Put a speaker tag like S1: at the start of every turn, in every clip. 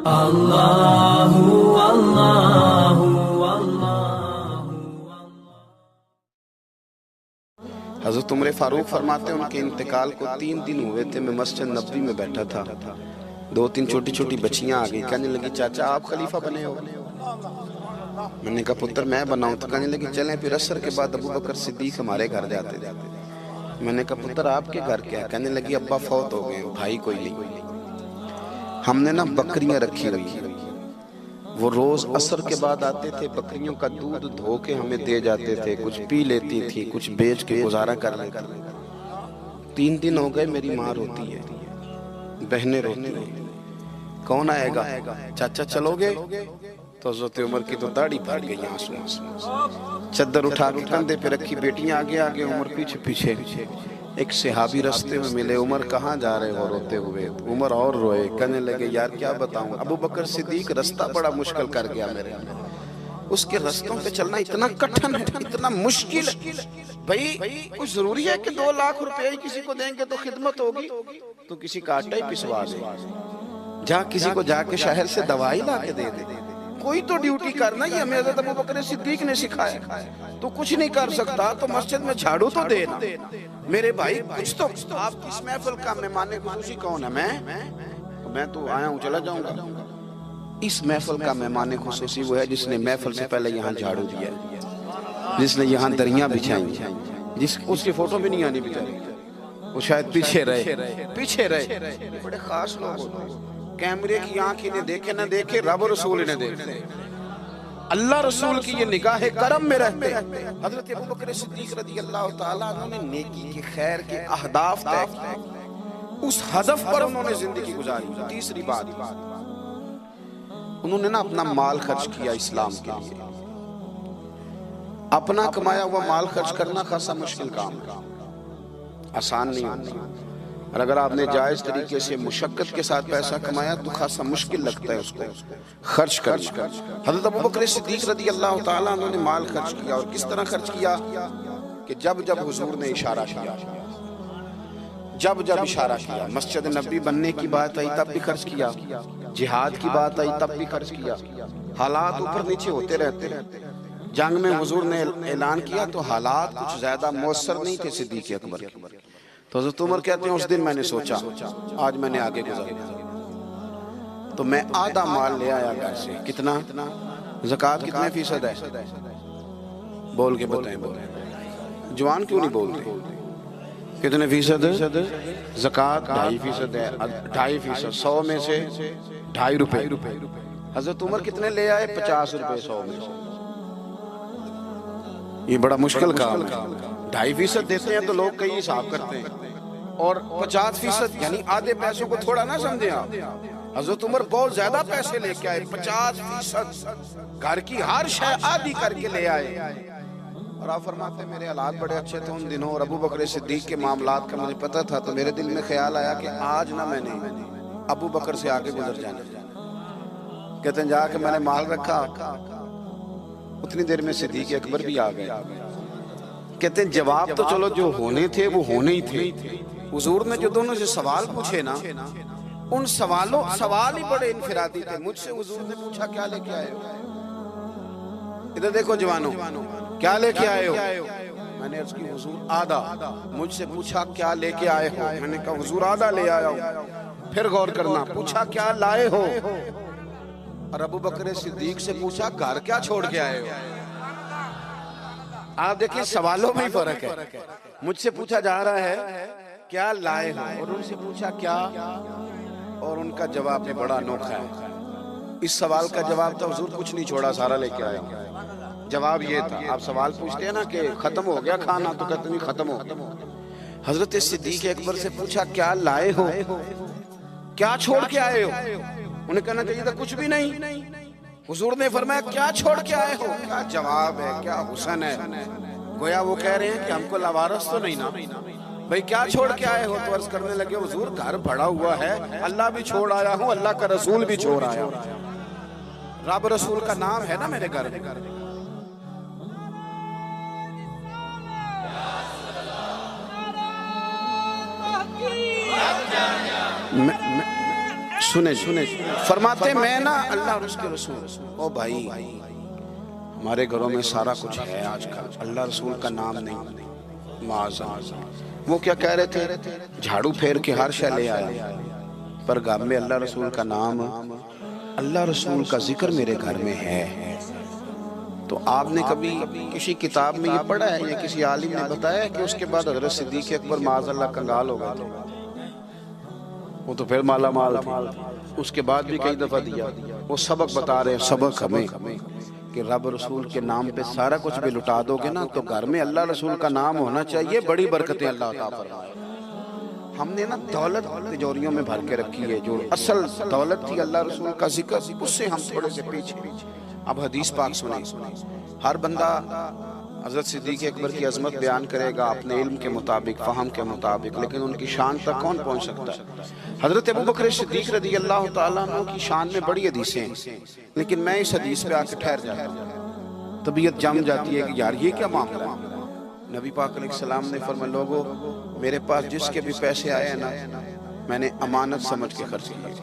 S1: अल्लाहु अल्लाहु अल्लाहु।
S2: हज़रत उमर फारूक फरमाते हैं उनके इंतकाल को 3 दिन हुए थे। मैं मस्जिद नबवी में बैठा था, 2-3 छोटी छोटी बच्चियां आ गई, कहने लगी चाचा आप खलीफा बने हो। मैंने कहा पुत्र मैं बनाऊं? तो कहने लगी चलें। फिर असर के बाद अबू बकर सिद्दीक हमारे घर जाते थे। मैंने कहा पुत्र आपके घर क्या है? कहने लगी अब्बा फौत हो गए, भाई कोई नहीं। हमने ना बकरियां रखी हुई है, वो रोज असर के बाद आते थे, बकरियों का दूध धो के हमें दे जाते थे, कुछ पी लेती थी, कुछ बेच के गुजारा कर लेती। 3 दिन हो गए, मेरी माँ रोती है, बहनें रोती हैं, कौन आएगा? चाचा चलोगे? तो हज़रत उमर की तो दाढ़ी फट गई आंसू आंसू। चद्दर उठा के कंधे पे रखी, बेटियां आगे आगे, उमर पीछे पीछे। एक सहाबी रास्ते में मिले, उमर कहाँ जा रहे हो रोते हुए? उमर और रोए, कहने लगे यार क्या बताऊं, अबू बकर सिद्दीक रास्ता बड़ा मुश्किल कर गया मेरे लिए। उसके रास्तों पे चलना इतना कठिन है, इतना मुश्किल। भाई कुछ जरूरी है कि 2 लाख रुपए ही किसी को देंगे तो खिदमत होगी? तो किसी का आटा ही पिसवा दे, जहाँ किसी को जाके शहर से दवाई ला के दे दे। कोई तो ड्यूटी करना, ये हमें हज़रत अबू बकर सिद्दीक ने सिखाया। तो कुछ नहीं कर सकता तो मस्जिद में झाड़ू तो देना। मेरे भाई कुछ तो आप इस महफिल का मेहमान खुशी कौन है? मैं तो आया हूँ, चला जाऊंगा। इस महफिल का मेहमान खुशी वो है जिसने महफिल से पहले यहाँ झाड़ू दिया, जिसने यहाँ दरियां बिछाई, जिस उसकी फोटो भी नहीं आनी बेचारी, वो शायद पीछे रहे। बड़े खास लोग होते हैं, कैमरे की आंख इन्हें देखे न देखे, रब रसूल इन्हें देखे, अल्लाह रसूल की ये निगाह करम में रहते। हजरत अबू बकर सिद्दीक रज़ी अल्लाह ताला अन्हु ने नेकी के खैर के अहदाफ तय किए, उस हदफ पर उन्होंने जिंदगी गुजारी। तीसरी बात, उन्होंने ना अपना माल खर्च किया इस्लाम के लिए। अपना कमाया हुआ माल खर्च करना खासा मुश्किल काम है, आसान नहीं होता। और अगर आपने जायज तरीके से मुशक्कत के साथ पैसा कमाया तो खासा मुश्किल लगता है उसको खर्च करना। हज़रत अबू बकर सिद्दीक रज़ी अल्लाह ताला अन्हु ने माल खर्च किया, और किस तरह खर्च किया कि जब जब हुजूर ने इशारा किया, जब इशारा किया, मस्जिद नबी बनने की बात आई तब भी खर्च किया, जिहाद की बात आई तब भी खर्च किया। हालात ऊपर नीचे होते रहते। जंग में हुजूर ने ऐलान किया तो हालात कुछ ज्यादा मौसर नहीं थे सिद्दीक अकबर के। तो हज़रत उमर कहते हैं उस दिन मैंने सोचा आज मैंने आगे गुजारना, तो मैं आधा माल ले आया घर से। कितना? ज़कात कितने फीसद है? बोल के बताएं, जवान क्यों नहीं बोलते? कितने फीसद? ज़कात 2.5% है। 2.5%, 100 में से 2.5 रुपए। हज़रत उमर कितने ले आए? 50 रुपए 100 में से। ये बड़ा मुश्किल काम है। 2.5% देते हैं तो लोग कई हिसाब करते हैं, और 50% यानी आधे पैसों को थोड़ा ना समझे आप। हज़रत उमर बहुत ज्यादा पैसे लेके आए, 50%, घर की हर शय आधी करके ले आए। और आप फरमाते मेरे हालात बड़े अच्छे थे उन दिनों, और अबू बकर सिद्दीक के मामलात का मुझे पता था, तो मेरे दिल में ख्याल आया कि आज ना मैंने अबू बकर से आगे गुजर जाना। कहते हैं जाके मैंने माल रखा, उतनी देर में सिद्दीक अकबर भी आ गए। कहते हैं जवाब तो चलो जो होने थे वो होने ही थे। हुजूर ने जो दोनों से सवाल पूछे ना, उन सवाल ही बड़े इनफिरादी थे। मुझसे हुजूर ने पूछा क्या लेके आए हो? इधर देखो जवानों, क्या लेके आए हो? मैंने अर्ज की हुजूर आधा। मुझसे पूछा क्या लेके आए हो? मैंने कहा हुजूर आधा ले आया हूं। फिर गौर करना, पूछा क्या लाए हो? और अबू बकर सिद्दीक से पूछा घर क्या छोड़ के आए हो? आप देखिए सवालों में ही फर्क है। मुझसे पूछा जा रहा है क्या लाए हो, और उनसे पूछा क्या, और उनका जवाब भी बड़ा अनोखा है। इस सवाल का जवाब तो हुजूर कुछ नहीं छोड़ा, सारा लेके आया। जवाब ये था, आप सवाल पूछते हैं ना कि खत्म हो गया खाना, तो कहते नहीं खत्म हो गया। हजरत सिद्दीक अकबर से पूछा क्या लाए हो, क्या छोड़ के आए हो? उन्हें कहना चाहिए था कुछ भी नहीं। हुजूर ने फरमाया क्या छोड़ के आए हो? क्या जवाब है, क्या हुस्न है। गोया वो कह रहे हैं कि हमको लावारस तो नहीं ना भाई, क्या छोड़ के आए हो? तो अर्ज करने लगे हुजूर घर भरा हुआ है, अल्लाह भी छोड़ आया हूँ, अल्लाह का रसूल भी छोड़ आया हूँ। रब रसूल का नाम है ना मेरे घर में। सुने सुने फरमाते मैं ना अल्लाह और उसके रसूल, ओ भाई हमारे घरों में सारा कुछ है आजकल, अल्लाह रसूल का नाम नहीं, माज़अल्लाह। वो क्या कह रहे थे, झाड़ू फेर के हर शय ले आया, पर घर में अल्लाह रसूल का नाम, अल्लाह रसूल का जिक्र मेरे घर में है। तो आपने कभी किसी किताब में ये पढ़ा है या किसी आलिम ने बताया है कि उसके बाद हज़रत सिद्दीक़ अकबर माज़अल्लाह कंगाल हो गए थे? वो तो फिर माला माल थे, उसके बाद भी कई दफा दिया। वो सबक बता रहे हैं, सबक हमें कि रब रसूल के नाम पे सारा कुछ भी लुटा दोगे ना तो घर में अल्लाह रसूल का नाम होना चाहिए, बड़ी बरकतें अल्लाह अता फरमाए। हमने ना दौलत तिजोरियों में भर के रखी है, जो असल दौलत थी अल्लाह रसूल का जिक्र, उससे हम थोड़े से पीछे। अब हदीस पाक सुने, हर बंदा हज़रत सिद्दीक़ अकबर की अजमत बयान करेगा अपने इल्म के मुताबिक, फ़हम के मुताबिक, लेकिन उनकी शान तक कौन पहुँच सकता है? हज़रत अबू बकर सिद्दीक़ रज़ी अल्लाह तआला अन्हु की शान में बड़ी हदीसें हैं, लेकिन मैं इस हदीस पे आके ठहर जाता हूँ, तबीयत जम जाती है कि यार ये क्या मामला है। नबी पाक अलैहिस्सलाम ने फरमाया, लोगों मेरे पास जिसके भी पैसे आए हैं ना, मैंने अमानत समझ के खर्च किए,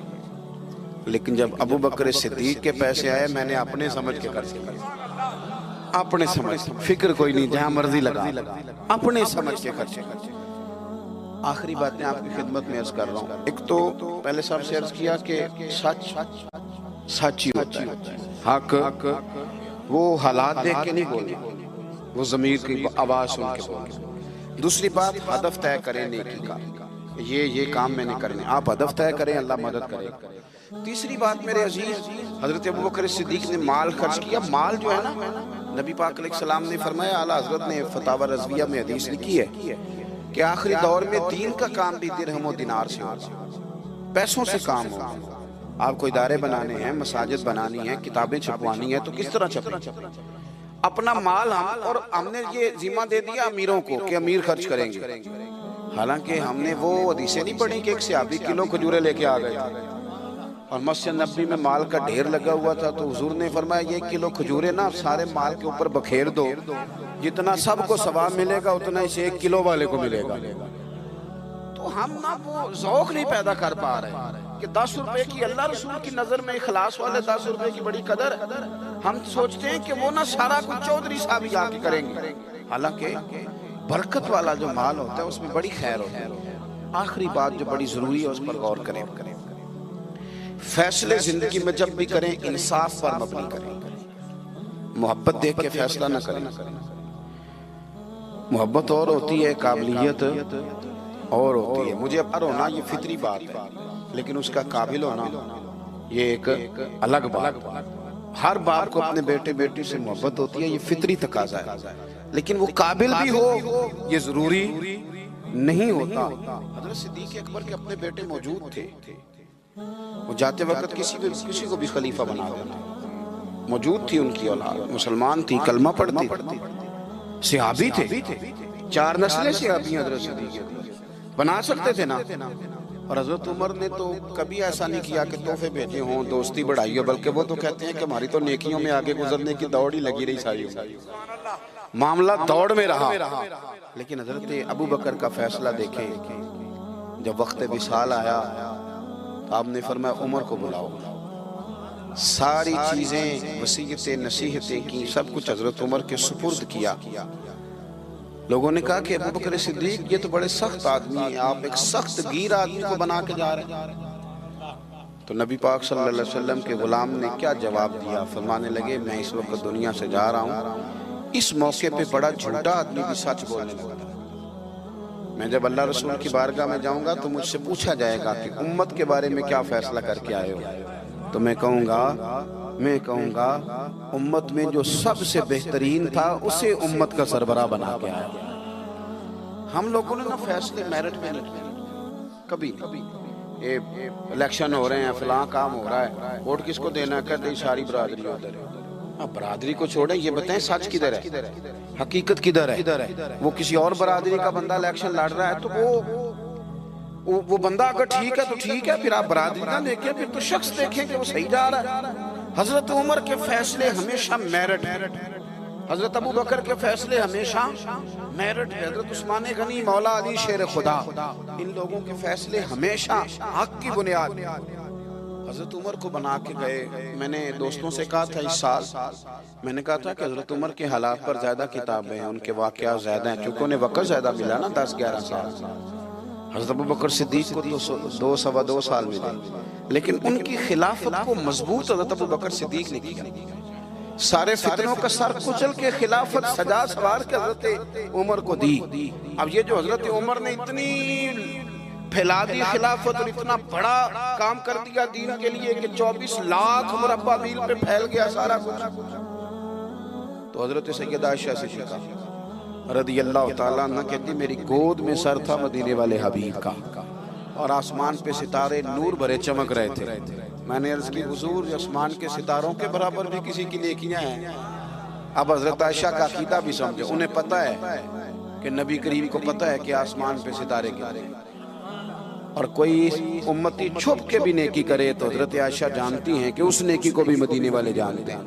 S2: लेकिन जब अबू बकर सिद्दीक़ के पैसे आए मैंने अपने समझ के खर्च किए, अपने समझ, फिक्र कोई नहीं, जहां मर्जी लगा, अपने समझ के खर्चे। आखिरी बातें आपकी खिदमत में अर्ज कर रहा हूँ। एक तो पहले साहब से अर्ज किया कि सच सच ही होता है, हक वो हालात देख के नहीं बोलना, वो ज़मीर की आवाज़ सुन के बोलना। दूसरी बात, हदफ तय करें नेकी का, ये काम मैंने करने, आप हदफ तय करें, अल्लाह मदद करे। तीसरी बात मेरे अजीज, हज़रत अबू बकर सिद्दीक़ ने माल खर्च किया। माल जो है ना, नबी पाक अलैहिस्सलाम ने फरमाया, आला हज़रत ने फतावा रज़विया में हदीस लिखी है कि आखिरी दौर में दीन का काम भी दिरहम और दिनार से होगा, पैसों से काम होगा। आपको इदारे बनाने हैं, मसाजिद बनानी है, किताबें छपवानी है, तो किस तरह छपे? अपना माल हम, और हमने ये जिम्मा दे दिया अमीरों को कि अमीर खर्च करेंगे, हालांकि हमने वो हदीसें नहीं पढ़ी कि एक सहाबी किलो खजूरें लेके आ गए और मस्जिद नबी में माल का ढेर लगा हुआ था, तो हुजूर ने फरमाया ये किलो खजूरें ना सारे माल के ऊपर बखेर दो, जितना सबको सवाब मिलेगा उतना इसे 1 किलो वाले को मिलेगा। तो हम ना वो ज़ौक़ नहीं पैदा कर पा रहे कि 10 रुपए की अल्लाह रसूल की नजर में इखलास वाले 10 रुपए की बड़ी कदर। हम सोचते हैं कि वो ना सारा कुछ चौधरी साहब ही आके करेंगे, हालांकि बरकत वाला जो माल होता है उसमें बड़ी खैर होती है। आखिरी बात जो बड़ी जरूरी है उस पर गौर करें, फैसले जिंदगी में जब भी करें इंसाफ पर मबनी करें, मोहब्बत देख के फैसला न करें। मोहब्बत और होती है, काबिलियत और होती है। मुझे पर होना ये फितरी बात है, लेकिन उसका काबिल होना ये एक अलग बात। हर बाप को अपने बेटे बेटी से मोहब्बत होती है, ये फितरी तकाजा है, लेकिन वो काबिल भी हो ये जरूरी नहीं होता। हज़रत सिद्दीक़ अकबर के अपने बेटे मौजूद थे, वो जाते वक्त किसी को भी खलीफा बना देना, मौजूद थी उनकी औलाद, मुसलमान थी, कलमा पढ़ती, सहाबी थे, 4 नस्लें सहाबी हज़रत सिद्दीक़ बना सकते थे ना। और हज़रत उमर ने तो कभी ऐसा नहीं किया कि तोहफे भेजे हों, दोस्ती बढ़ाई हो, बल्कि वो तो कहते हैं कि हमारी तो नेकियों में आगे गुजरने की दौड़ ही लगी रही, सारी मामला दौड़ में रहा। लेकिन हज़रत अबू बकर का फैसला देखें, जब वक्त विसाल आया आपने फरमाया उमर को बुलाओ, सारी चीजें वसीयतें नसीहतें की, सब कुछ हजरत उमर के सुपुर्द किया। लोगों ने कहा कि अबू बकर सिद्दीक ये तो बड़े सख्त आदमी हैं, आप एक सख्त गीर आदमी को बना के जा रहे हैं। तो नबी पाक सल्लल्लाहु अलैहि वसल्लम के गुलाम ने क्या जवाब दिया? फरमाने लगे मैं इस वक्त दुनिया से जा रहा हूँ, इस मौके पे बड़ा झूठा आदमी भी सच बोलने लगता है। मैं जब अल्लाह रसूल की बारगाह में जाऊंगा तो मुझसे पूछा जाएगा कि उम्मत के बारे में क्या फैसला करके आए हो, तो मैं कहूँगा उम्मत में जो सबसे बेहतरीन था उसे उम्मत का सरबराह बना के आया। हम लोगों ने ना फैसले मेरिट में नहीं किए कभी। ये इलेक्शन हो रहे हैं, फलां काम हो रहा है, वोट किसको देना है, कहते सारी बरादरी उधर है। अब बरादरी को छोड़े, ये बताएं सच किधर है, हकीकत किधर है? वो किसी और बरादरी का बंदा इलेक्शन लड़ रहा है तो वो बंदा अगर ठीक है तो ठीक है, फिर आप बरादरी ना देखें, फिर तो शख्स देखें कि वो सही जा रहा है। हजरत उमर के फैसले हमेशा मेरिट है, हजरत अबू बकर के फैसले हमेशा मेरिट है, हजरत उस्मान गनी, मौला अली शेर खुदा, इन लोगों के फैसले हमेशा हक की बुनियाद। हजरत उमर को बना के गए। मैंने दोस्तों से कहा था इस साल, मैंने कहा था कि हजरत उमर के हालात पर ज्यादा किताबें हैं, उनके वाकयात ज्यादा हैं, क्योंकि उन्हें वक्त ज्यादा मिला ना, 10-11 साल। हजरत अबू बकर सिद्दीक को तो 2-2.25 साल मिले, लेकिन उनकी खिलाफत को मजबूत हजरत अबू बकर सिद्दीक ने किया। सारे फितनों का सर कुचल के खिलाफत सजा सवार के हजरत उमर को दी। अब ये जो हजरत उमर ने इतनी फैला दी खिलाफत और इतना बड़ा काम कर दिया दीन के लिए कि 24 लाख मुरब्बा मील पे फैल गया सारा कुछ, तो हजरत सैयदा आयशा सिद्दीक़ा रज़ियल्लाहु ताला अन्हा कहती मेरी गोद में सर था मदीने वाले हबीब का और आसमान पे सितारे नूर भरे चमक रहे थे। मैंने अर्ज की हुजूर आसमान के सितारों के बराबर भी किसी की नेकियां हैं। अब हजरत आयशा का अकीदा भी समझे, उन्हें पता है कि नबी करीम को पता है कि आसमान पे सितारे गिरे, और कोई उम्मती छुप के भी नेकी करे तो हजरत आयशा जानती हैं कि उस नेकी को भी मदीने वाले जानते हैं।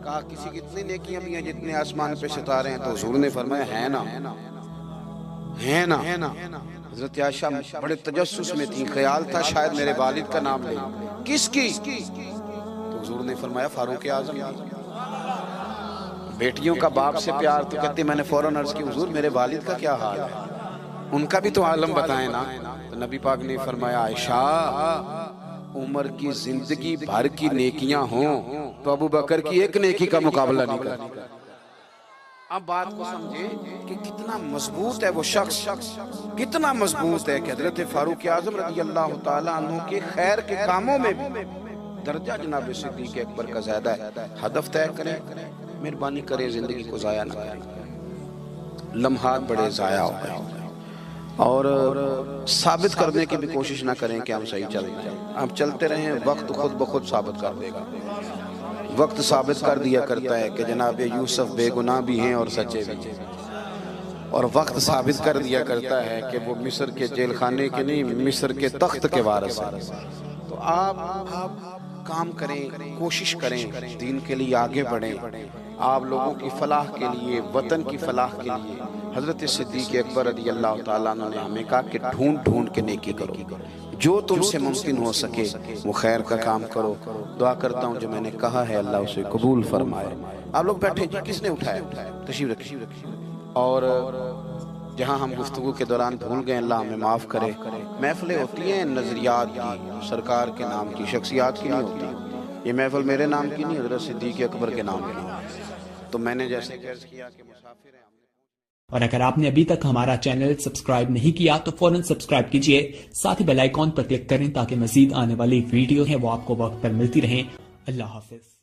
S2: कहा किसी की इतनी नेकियां भी हैं जितने आसमान पे सितारे हैं, तो हुजूर ने फरमाया है ना, है ना। हजरत आयशा बड़े तजस्सुस में थी, ख्याल था शायद मेरे वालिद का नाम ले। किसकी? तो हुजूर ने फरमाया फारूक आजम। बेटियों का बाप से प्यार, तो कहती मैंने फौरन अर्ज की हुजूर मेरे वालिद का क्या हाल है, उनका भी तो आलम बताएं ना। तो नबी पाक ने फरमाया आयशा उमर की जिंदगी भर की नेकियां हों तो अबू बकर की एक नेकी का मुकाबला नहीं कर। अब बात को समझे कि कितना मजबूत है वो शख्स, कितना मजबूत है कि हजरत फारूक आजम रज़ियल्लाहु ताला अन्हु के खैर के कामों में भी दर्जा जनाब सिद्दीक अकबर का ज्यादा है। हदफ तय करें, मेहरबानी करें, जिंदगी को जाया ना करें। लम्हात बड़े जाया हो गए और साबित करने की भी कोशिश ना करें कि हम सही चल रहे हैं। आप चलते रहें, वक्त खुद ब खुद साबित कर देगा। वक्त साबित कर दिया करता है कि जनाब यूसुफ बेगुनाह भी हैं और सच्चे भी हैं, और वक्त साबित कर दिया करता है कि वो मिस्र के जेल खाने के नहीं, मिस्र के तख्त के वारिस हैं। तो आप काम करें, कोशिश करें, दीन के लिए आगे बढ़ें, आप लोगों की फलाह के लिए, वतन की फलाह के लिए। हजरत सिद्दीक अकबर रज़ियल्लाहु ताला अन्हु ने हमें कहा कि ढूंढ ढूंढ के नेकी करो, जो तुमसे मुमकिन हो सके वो खैर का काम करो। दुआ करता हूँ जो मैंने कहा है अल्लाह उसे कबूल फरमाए। आप लोग बैठे जी, किसने उठाया? तशरीफ रखिए। और जहाँ हम गुफ्तगू के दौरान भूल गए अल्लाह हमें माफ़ करे। महफिलें होती हैं नज़रियात की, सरकार के नाम की, शख्सियात की नहीं होती। ये महफिल मेरे नाम की नहीं, हजरत सिद्दीक अकबर के नाम की। तो मैंने जैसे अर्ज किया कि मुसाफिर हैं।
S3: और अगर आपने अभी तक हमारा चैनल सब्सक्राइब नहीं किया तो फौरन सब्सक्राइब कीजिए, साथ ही बेल आइकॉन पर क्लिक करें ताकि मजीद आने वाली वीडियो है वो आपको वक्त पर मिलती रहें। अल्लाह हाफिज।